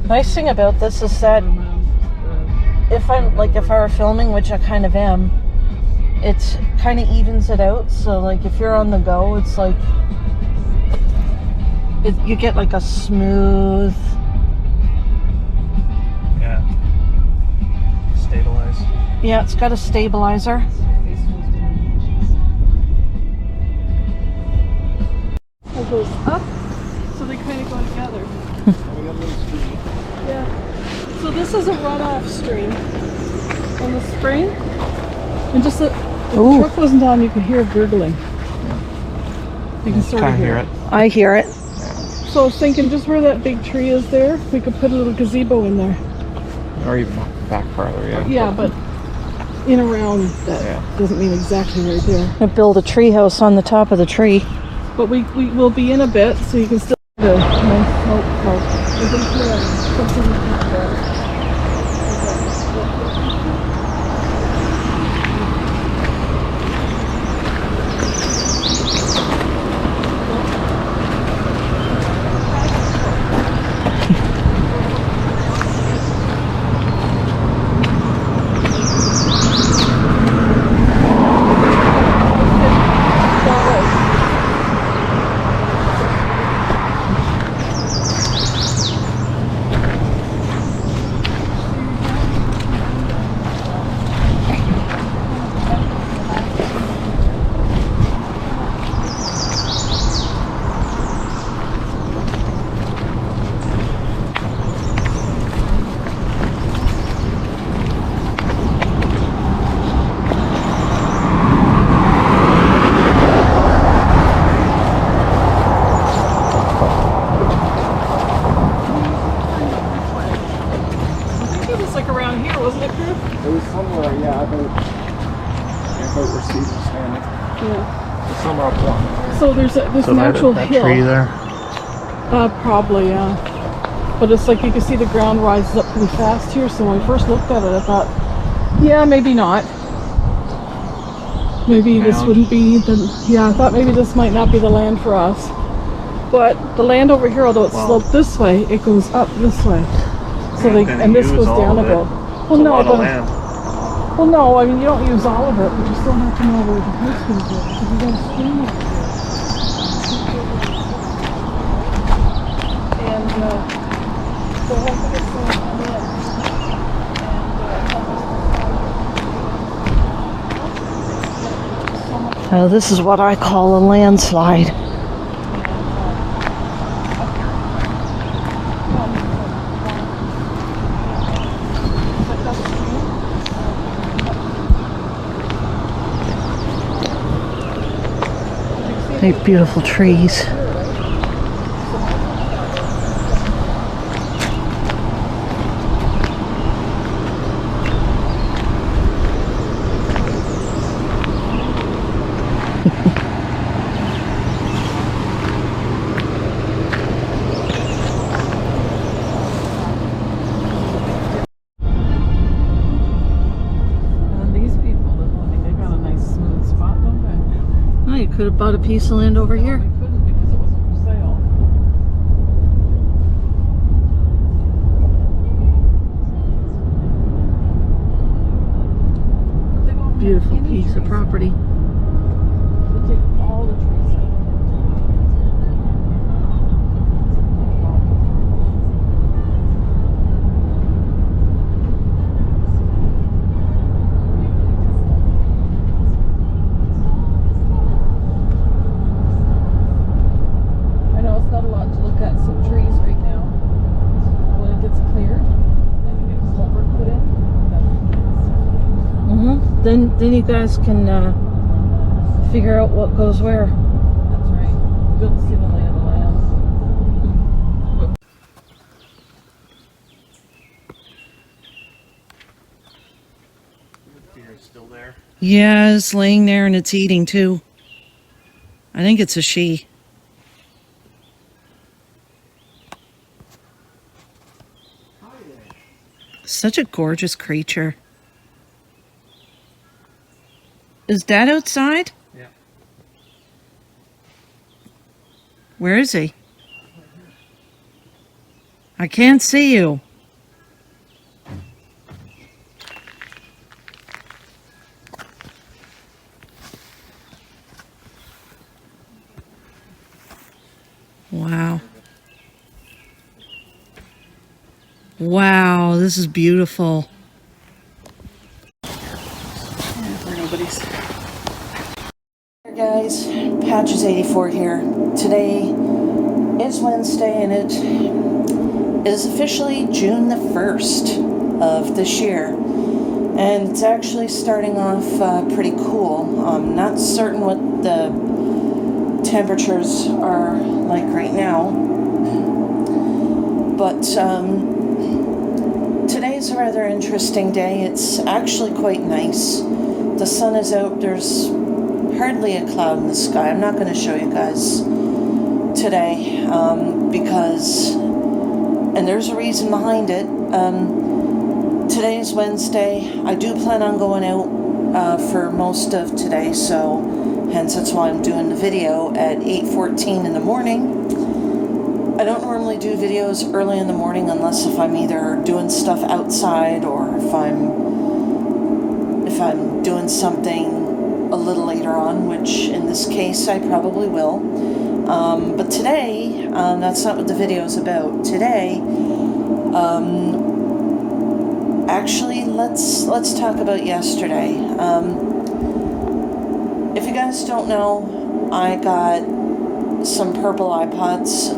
Nice thing about this is that if I were filming, which I kind of am, it kind of evens it out. So like if you're on the go, it's like you get like a smooth. Yeah. Stabilize. Yeah, it's got a stabilizer. It goes up, so they kind of go together. Yeah. So this is a runoff stream on the spring, and just if the truck wasn't on, you could hear it gurgling. You can sort of hear it. I hear it. So I was thinking, just where that big tree is there, we could put a little gazebo in there. Or even back farther, yeah. Yeah, but in around that doesn't mean exactly right there. I build a tree house on the top of the tree. But we will be in a bit, so you can still do it. I think something like that. So there's natural hill. Tree there? Probably, yeah. But it's like you can see the ground rises up pretty fast here. So when I first looked at it, I thought, yeah, maybe not. Maybe this wouldn't be the. Yeah, I thought maybe this might not be the land for us. But the land over here, although it's sloped this way, it goes up this way. So and this goes down a bit. Well, no, well, no. I mean, you don't use all of it, but you still have to know where the house is. So you got to stream over there. And so hopefully it's going to come in. Now this is what I call a landslide. They're beautiful trees. Could have bought a piece of land over here. We couldn't because it wasn't for sale. Beautiful piece of property. They take all the trees out. Then you guys can figure out what goes where. That's right. You'll be able to see the lay of the land. The deer is still there. Yeah, it's laying there and it's eating too. I think it's a she. Such a gorgeous creature. Is Dad outside? Yeah. Where is he? I can't see you. Wow. Wow, this is beautiful. Nobody's. Hey guys, Patches 84 here. Today is Wednesday and it is officially June the 1st of this year. And it's actually starting off pretty cool. I'm not certain what the temperatures are like right now. But today's a rather interesting day. It's actually quite nice. The sun is out. There's hardly a cloud in the sky. I'm not going to show you guys today because, and there's a reason behind it. Today is Wednesday. I do plan on going out for most of today, so hence that's why I'm doing the video at 8:14 in the morning. I don't normally do videos early in the morning unless if I'm either doing stuff outside or if I'm doing something a little later on, which in this case I probably will. But today, that's not what the video is about. Today, actually, let's talk about yesterday. If you guys don't know, I got some purple iPods,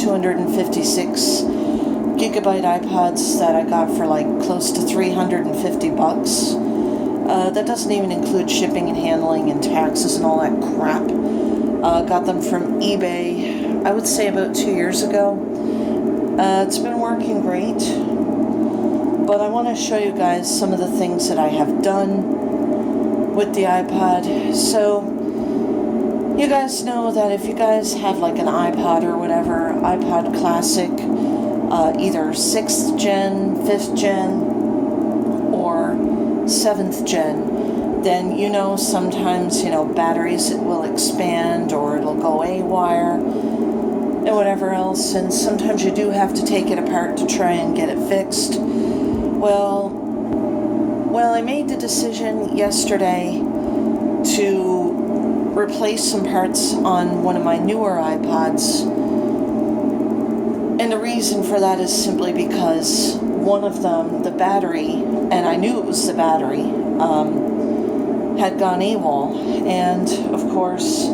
256 gigabyte iPods that I got for like close to $350. That doesn't even include shipping and handling and taxes and all that crap. Got them from eBay, I would say about 2 years ago. It's been working great, but I want to show you guys some of the things that I have done with the iPod. So, you guys know that if you guys have like an iPod or whatever, iPod Classic, either 6th gen, 5th gen, or 7th gen, then you know sometimes, batteries will expand or it'll go AWire and whatever else, and sometimes you do have to take it apart to try and get it fixed. Well, I made the decision yesterday to replace some parts on one of my newer iPods, and the reason for that is simply because one of them, the battery, and I knew it was the battery, had gone AWOL, and of course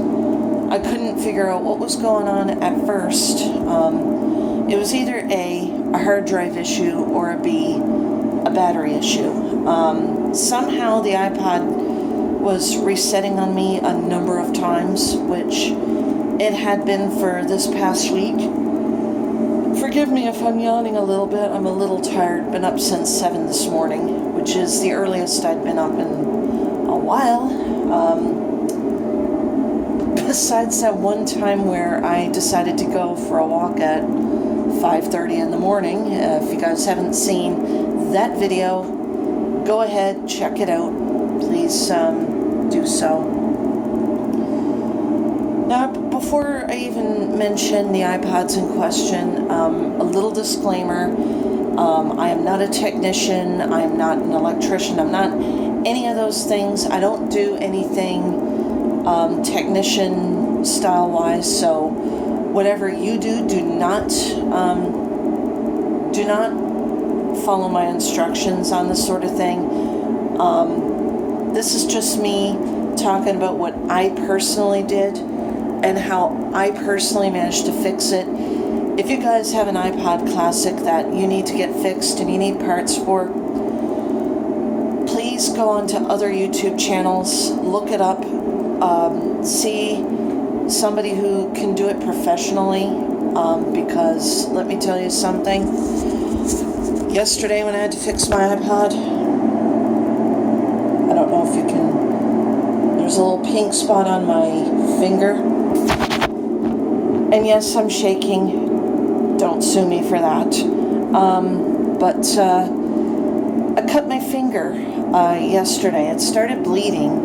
I couldn't figure out what was going on at first. It was either A hard drive issue, or a B, a battery issue. Somehow the iPod was resetting on me a number of times, which it had been for this past week. Forgive me if I'm yawning a little bit. I'm a little tired. Been up since 7 this morning, which is the earliest I'd been up in a while. Besides that one time where I decided to go for a walk at 5:30 in the morning. If you guys haven't seen that video, go ahead, check it out. Please do so. Now, before I even mention the iPods in question, a little disclaimer. I am not a technician. I'm not an electrician. I'm not any of those things. I don't do anything technician style-wise. So, whatever you do, do not follow my instructions on this sort of thing. This is just me talking about what I personally did and how I personally managed to fix it. If you guys have an iPod Classic that you need to get fixed and you need parts for, please go on to other YouTube channels, look it up, see somebody who can do it professionally, because let me tell you something. Yesterday when I had to fix my iPod, I don't know if you can, there's a little pink spot on my finger. And yes, I'm shaking. Don't sue me for that. But I cut my finger yesterday. It started bleeding.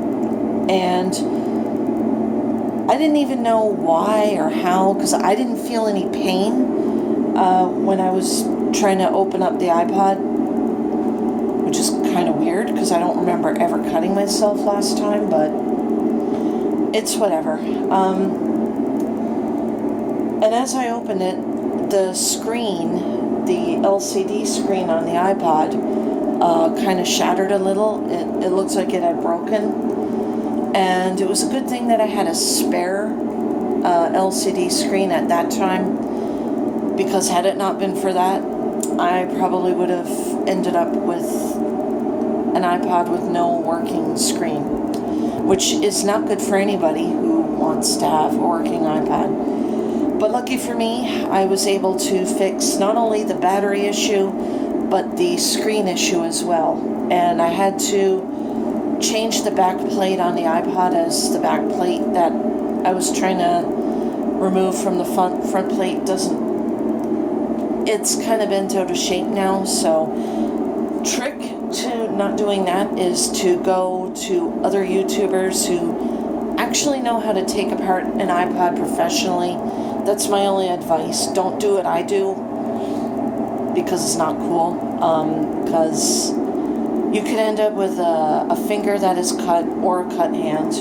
And I didn't even know why or how, because I didn't feel any pain. when I was trying to open up the iPod, which is kind of weird because I don't remember ever cutting myself last time, but it's whatever. And as I opened it, the screen, the LCD screen on the iPod, kind of shattered a little. It looks like it had broken. And it was a good thing that I had a spare LCD screen at that time, because had it not been for that, I probably would have ended up with an iPod with no working screen, which is not good for anybody who wants to have a working iPod. But lucky for me, I was able to fix not only the battery issue, but the screen issue as well. And I had to change the back plate on the iPod, as the back plate that I was trying to remove from the front plate it's kind of bent out of shape now. So trick to not doing that is to go to other YouTubers who actually know how to take apart an iPod professionally. That's my only advice. Don't do what I do, because it's not cool. Because you could end up with a finger that is cut or a cut hand.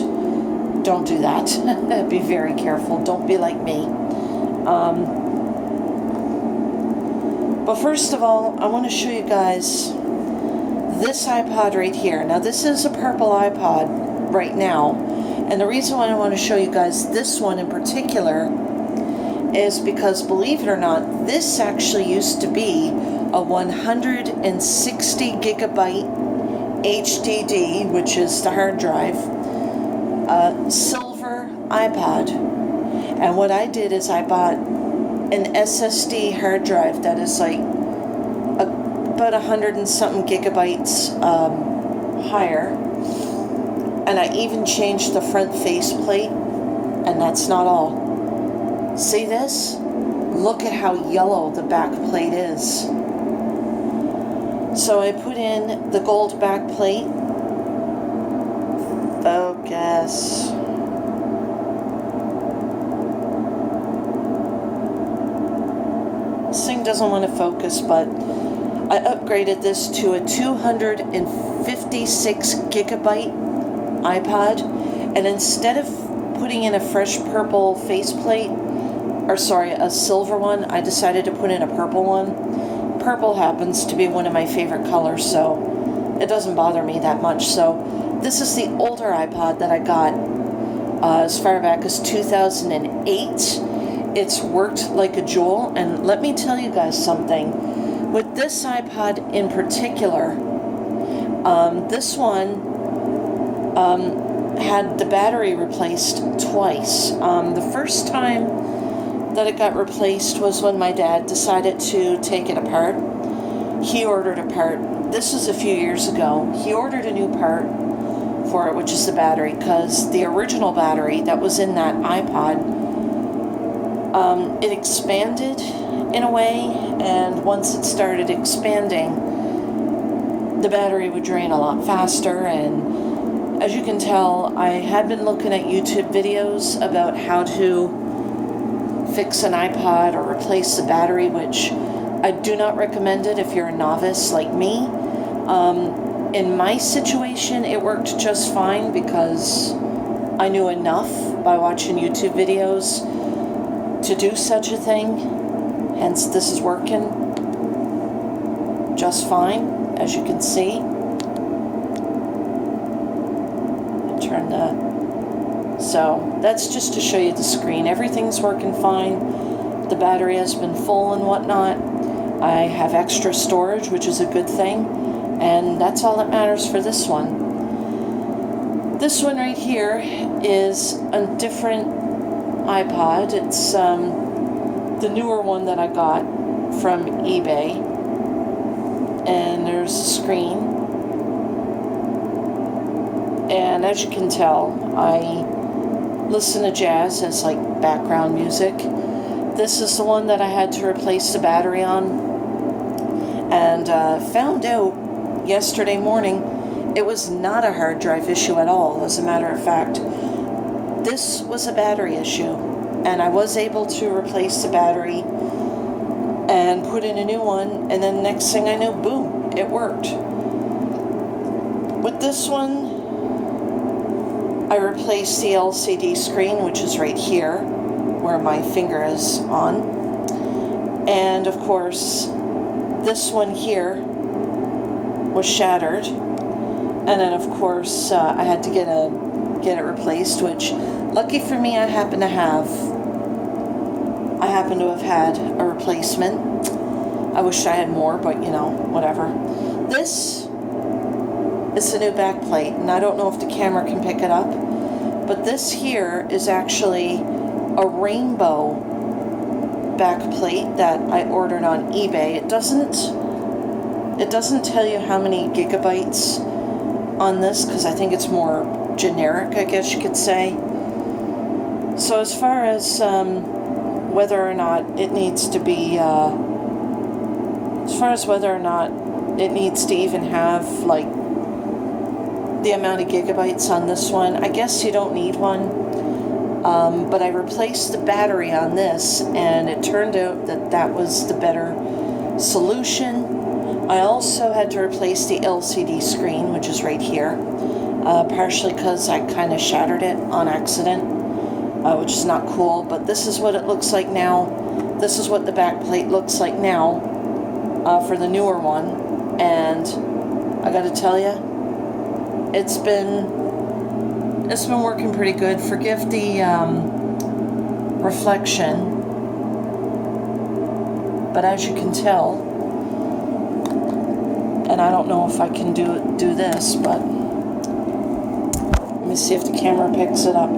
Don't do that. Be very careful. Don't be like me. But first of all, I want to show you guys this iPod right here. Now, this is a purple iPod right now. And the reason why I want to show you guys this one in particular is because, believe it or not, this actually used to be a 160 gigabyte HDD, which is the hard drive, silver iPod. And what I did is I bought an SSD hard drive that is like about 100 and something gigabytes higher. And I even changed the front faceplate, and that's not all. See this? Look at how yellow the back plate is. So I put in the gold back plate. Focus. This thing doesn't want to focus, but I upgraded this to a 256 gigabyte iPod, and instead of putting in a fresh purple faceplate, or sorry, a silver one, I decided to put in a purple one. Purple happens to be one of my favorite colors, so it doesn't bother me that much. So this is the older iPod that I got as far back as 2008. It's worked like a jewel, and let me tell you guys something. With this iPod in particular, this one had the battery replaced twice. The first time that it got replaced was when my dad decided to take it apart. He ordered a part. This was a few years ago. He ordered a new part for it, which is the battery, because the original battery that was in that iPod, it expanded in a way, and once it started expanding, the battery would drain a lot faster. And as you can tell, I had been looking at YouTube videos about how to fix an iPod or replace the battery, which I do not recommend it if you're a novice like me. In my situation, it worked just fine because I knew enough by watching YouTube videos to do such a thing. Hence, this is working just fine, as you can see. So that's just to show you the screen. Everything's working fine. The battery has been full and whatnot. I have extra storage, which is a good thing, and that's all that matters for this one. This one right here is a different iPod. It's the newer one that I got from eBay, and there's a screen. And as you can tell, I listen to jazz as like background music. This is the one that I had to replace the battery on, and found out yesterday morning it was not a hard drive issue at all. As a matter of fact, this was a battery issue, and I was able to replace the battery and put in a new one, and then next thing I knew, boom, it worked. With this one, I replaced the LCD screen, which is right here, where my finger is on. And of course, this one here was shattered. And then of course, I had to get it replaced, which, lucky for me, I happen to have had a replacement. I wish I had more, but you know, whatever. This is the new back plate, and I don't know if the camera can pick it up, but this here is actually a rainbow back plate that I ordered on eBay. It doesn't tell you how many gigabytes on this, because I think it's more generic, I guess you could say. So as far as whether or not it needs to be, it needs to even have like the amount of gigabytes on this one, I guess you don't need one. But I replaced the battery on this, and it turned out that that was the better solution. I also had to replace the LCD screen, which is right here, partially because I kind of shattered it on accident, which is not cool, but this is what it looks like now. This is what the back plate looks like now for the newer one, and I gotta tell you, it's been working pretty good. Forgive the reflection, but as you can tell, and I don't know if I can do this, but let me see if the camera picks it up.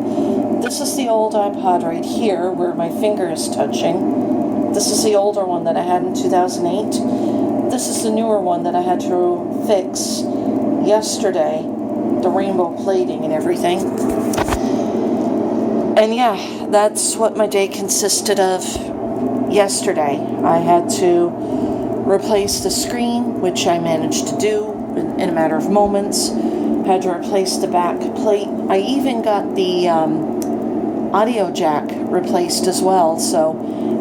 This is the old iPod right here where my finger is touching. This is the older one that I had in 2008. This is the newer one that I had to fix yesterday, the rainbow plating and everything. And yeah, that's what my day consisted of yesterday. I had to replace the screen, which I managed to do in a matter of moments. Had to replace the back plate. I even got the audio jack replaced as well. So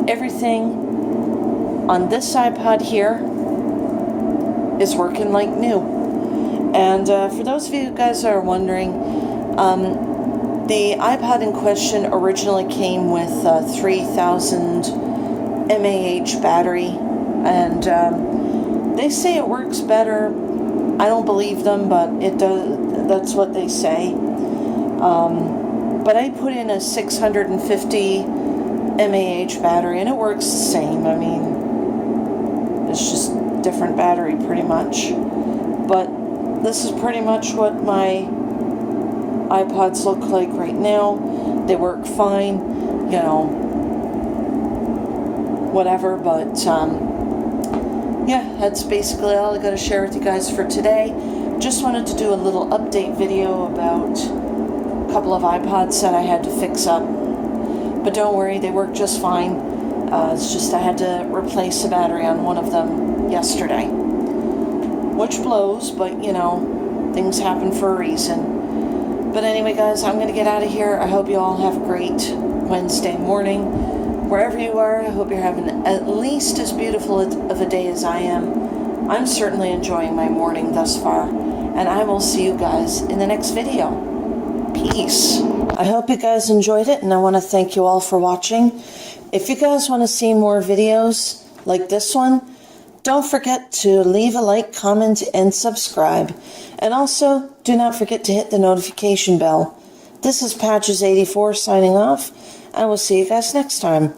everything on this iPod here is working like new. And for those of you guys that are wondering, the iPod in question originally came with a 3000 mAh battery, and they say it works better. I don't believe them, but it does. That's what they say. But I put in a 650 mAh battery, and it works the same. I mean, it's just different battery pretty much. But this is pretty much what my iPods look like right now. They work fine, you know, whatever, but yeah, that's basically all I got to share with you guys for today. Just wanted to do a little update video about a couple of iPods that I had to fix up, but don't worry, they work just fine. It's just I had to replace the battery on one of them yesterday, which blows, but you know, things happen for a reason. But anyway, guys, I'm going to get out of here. I hope you all have a great Wednesday morning. Wherever you are, I hope you're having at least as beautiful of a day as I am. I'm certainly enjoying my morning thus far, and I will see you guys in the next video. Peace. I hope you guys enjoyed it, and I want to thank you all for watching. If you guys want to see more videos like this one, don't forget to leave a like, comment, and subscribe. And also, do not forget to hit the notification bell. This is Patches84 signing off. I will see you guys next time.